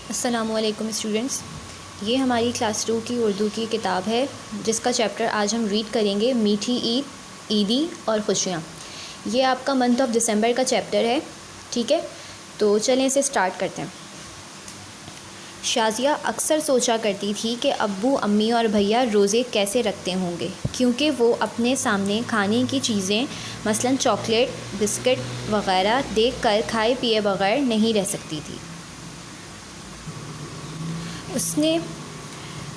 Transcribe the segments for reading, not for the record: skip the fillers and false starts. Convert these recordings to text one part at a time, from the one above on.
अस्सलामुअलैकुम स्टूडेंट्स, ये हमारी क्लास 2 की उर्दू की किताब है जिसका चैप्टर आज हम रीड करेंगे मीठी ईद, ईदी और खुशियाँ। ये आपका मंथ ऑफ दिसंबर का चैप्टर है। ठीक है, तो चलें इसे स्टार्ट करते हैं। शाज़िया अक्सर सोचा करती थी कि अब्बू, अम्मी और भैया रोज़े कैसे रखते होंगे, क्योंकि वो अपने सामने खाने की चीज़ें मसलन चॉकलेट, बिस्किट वग़ैरह देखकर खाए पिए बग़ैर नहीं रह सकती थी। उसने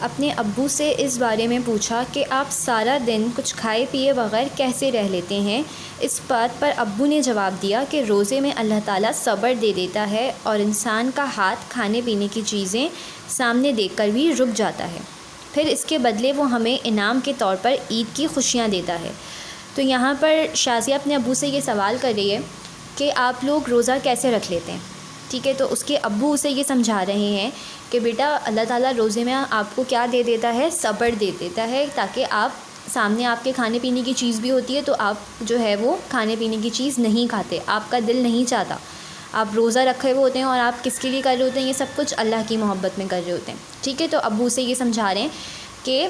अपने अब्बू से इस बारे में पूछा कि आप सारा दिन कुछ खाए पिए बग़ैर कैसे रह लेते हैं। इस बात पर अब्बू ने जवाब दिया कि रोज़े में अल्लाह ताला सब्र दे देता है और इंसान का हाथ खाने पीने की चीज़ें सामने देखकर भी रुक जाता है, फिर इसके बदले वो हमें इनाम के तौर पर ईद की खुशियाँ देता है। तो यहाँ पर शाज़िया अपने अब्बू से ये सवाल कर रही है कि आप लोग रोज़ा कैसे रख लेते हैं। ठीक है, तो उसके अब्बू उसे ये समझा रहे हैं कि बेटा अल्लाह ताला रोज़े में आपको क्या दे देता है, सब्र दे देता है, ताकि आप सामने आपके खाने पीने की चीज़ भी होती है तो आप जो है वो खाने पीने की चीज़ नहीं खाते, आपका दिल नहीं चाहता, आप रोज़ा रखे हुए होते हैं और आप किसके लिए कर रहे होते हैं, ये सब कुछ अल्लाह की मोहब्बत में कर रहे होते हैं। ठीक है, तो अब्बू से ये समझा रहे हैं कि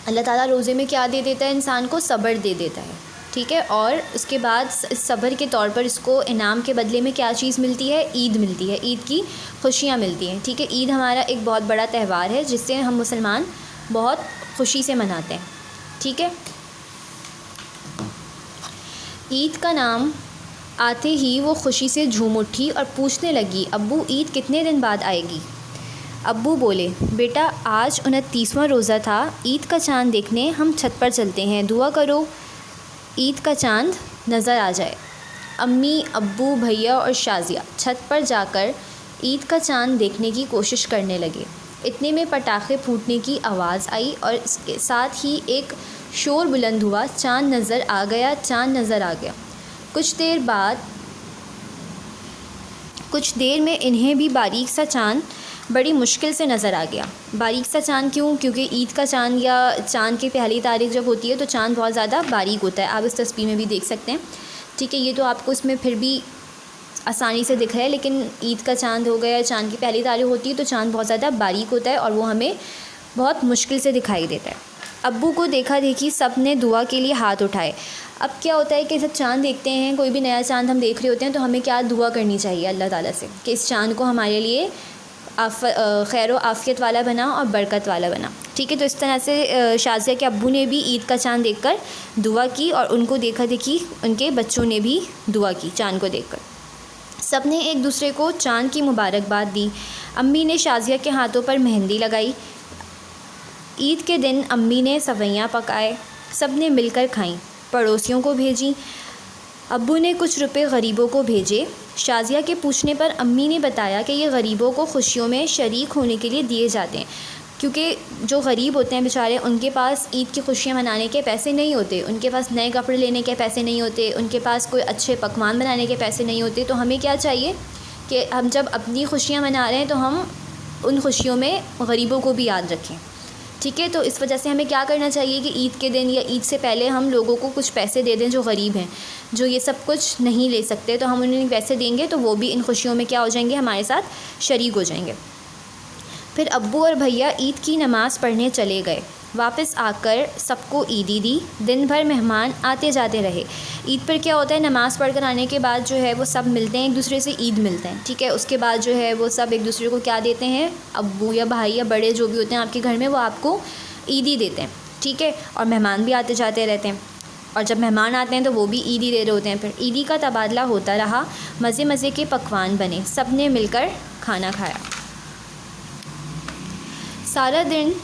अल्लाह ताला रोज़े में क्या दे देता है, इंसान को सब्र दे देता है। ठीक है, और उसके बाद इस सब्र के तौर पर इसको इनाम के बदले में क्या चीज़ मिलती है, ईद मिलती है, ईद की खुशियाँ मिलती हैं। ठीक है, ईद हमारा एक बहुत बड़ा त्यौहार है जिससे हम मुसलमान बहुत खुशी से मनाते हैं। ठीक है, ईद का नाम आते ही वो खुशी से झूम उठी और पूछने लगी, अब्बू ईद कितने दिन बाद आएगी। अब्बू बोले, बेटा आज 29वां रोज़ा था, ईद का चाँद देखने हम छत पर चलते हैं, दुआ करो ईद का चाँद नज़र आ जाए। अम्मी, अब्बू, भैया और शाज़िया छत पर जाकर ईद का चाँद देखने की कोशिश करने लगे। इतने में पटाखे फूटने की आवाज़ आई और इसके साथ ही एक शोर बुलंद हुआ, चाँद नज़र आ गया, चाँद नज़र आ गया। कुछ देर में इन्हें भी बारीक सा चाँद बड़ी मुश्किल से नज़र आ गया। बारीक सा चाँद क्यों? क्योंकि ईद का चाँद या चाँद की पहली तारीख जब होती है तो चाँद बहुत ज़्यादा बारीक होता है। आप इस तस्वीर में भी देख सकते हैं। ठीक है, ये तो आपको इसमें फिर भी आसानी से दिख रहा है, लेकिन ईद का चाँद हो गया, चाँद की पहली तारीख होती है तो चाँद बहुत ज़्यादा बारीक होता है और वो हमें बहुत मुश्किल से दिखाई देता है। अब्बू को देखा देखी सब ने दुआ के लिए हाथ उठाए। अब क्या होता है कि जब चाँद देखते हैं, कोई भी नया चाँद हम देख रहे होते हैं तो हमें क्या दुआ करनी चाहिए अल्लाह ताला से कि इस चाँद को हमारे लिए खैर व आफ़ियत वाला बना और बरकत वाला बना। ठीक है, तो इस तरह से शाज़िया के अब्बू ने भी ईद का चाँद देखकर दुआ की और उनको देखा देखी उनके बच्चों ने भी दुआ की चाँद को देखकर। सब ने एक दूसरे को चाँद की मुबारकबाद दी। अम्मी ने शाज़िया के हाथों पर मेहंदी लगाई। ईद के दिन अम्मी ने सवैयाँ पकाए, सब ने मिलकर खाईं, पड़ोसियों को भेजी। अब्बू ने कुछ रुपए गरीबों को भेजे। शाज़िया के पूछने पर अम्मी ने बताया कि ये गरीबों को खुशियों में शरीक होने के लिए दिए जाते हैं, क्योंकि जो गरीब होते हैं बेचारे, उनके पास ईद की खुशियाँ मनाने के पैसे नहीं होते, उनके पास नए कपड़े लेने के पैसे नहीं होते, उनके पास कोई अच्छे पकवान बनाने के पैसे नहीं होते। तो हमें क्या चाहिए कि हम जब अपनी खुशियाँ मना रहे हैं तो हम उन खुशियों में गरीबों को भी याद रखें। ठीक है, तो इस वजह से हमें क्या करना चाहिए कि ईद के दिन या ईद से पहले हम लोगों को कुछ पैसे दे दें जो गरीब हैं, जो ये सब कुछ नहीं ले सकते, तो हम उन्हें पैसे देंगे तो वो भी इन खुशियों में क्या हो जाएंगे, हमारे साथ शरीक हो जाएंगे। फिर अब्बू और भैया ईद की नमाज़ पढ़ने चले गए। वापस आकर सबको ईदी दी। दिन भर मेहमान आते जाते रहे। ईद पर क्या होता है, नमाज़ पढ़ कर आने के बाद जो है वो सब मिलते हैं, एक दूसरे से ईद मिलते हैं। ठीक है, उसके बाद जो है वो सब एक दूसरे को क्या देते हैं, अब्बू या भाई या बड़े जो भी होते हैं आपके घर में, वो आपको ईदी देते हैं। ठीक है, और मेहमान भी आते जाते रहते हैं, और जब मेहमान आते हैं तो वो भी ईदी दे रहे होते हैं। फिर ईदी का तबादला होता रहा। मज़े मज़े के पकवान बने, सब ने मिलकर खाना खाया। सारा दिन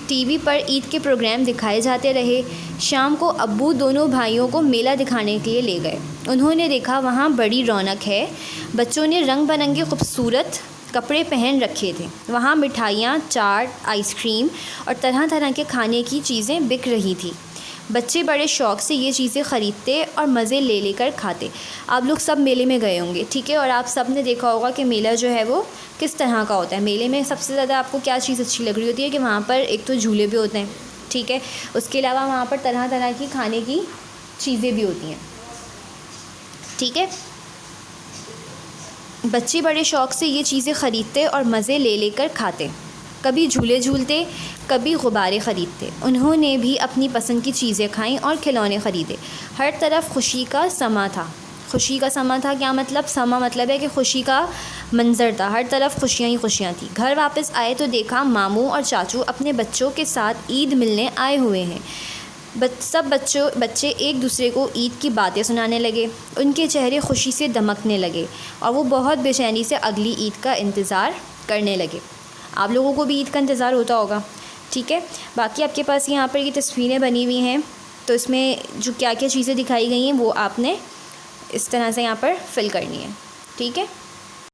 टीवी पर ईद के प्रोग्राम दिखाए जाते रहे। शाम को अब्बू दोनों भाइयों को मेला दिखाने के लिए ले गए। उन्होंने देखा वहाँ बड़ी रौनक है, बच्चों ने रंग बिरंगे खूबसूरत कपड़े पहन रखे थे। वहाँ मिठाइयाँ, चाट, आइसक्रीम और तरह तरह के खाने की चीज़ें बिक रही थी। बच्चे बड़े शौक़ से ये चीज़ें ख़रीदते और मज़े ले लेकर खाते। आप लोग सब मेले में गए होंगे, ठीक है, और आप सब ने देखा होगा कि मेला जो है वो किस तरह का होता है। मेले में सबसे ज़्यादा आपको क्या चीज़ अच्छी लग रही होती है कि वहाँ पर एक तो झूले भी होते हैं, ठीक है, उसके अलावा वहाँ पर तरह तरह की खाने की चीज़ें भी होती हैं। ठीक है, बच्चे बड़े शौक़ से ये चीज़ें ख़रीदते और मज़े ले लेकर खाते। कभी झूले झूलते, कभी गुब्बारे ख़रीदते। उन्होंने भी अपनी पसंद की चीज़ें खाईं और खिलौने ख़रीदे। हर तरफ खुशी का समा था। खुशी का समा था क्या मतलब? समा मतलब है कि खुशी का मंज़र था, हर तरफ खुशियाँ ही खुशियाँ थी। घर वापस आए तो देखा मामू और चाचू अपने बच्चों के साथ ईद मिलने आए हुए हैं। सब बच्चे एक दूसरे को ईद की बातें सुनाने लगे। उनके चेहरे खुशी से दमकने लगे और वो बहुत बेचैनी से अगली ईद का इंतज़ार करने लगे। आप लोगों को भी ईद का इंतज़ार होता होगा, ठीक है। बाकी आपके पास यहाँ पर ये तस्वीरें बनी हुई हैं, तो इसमें जो क्या क्या चीज़ें दिखाई गई हैं वो आपने इस तरह से यहाँ पर फिल करनी है, ठीक है।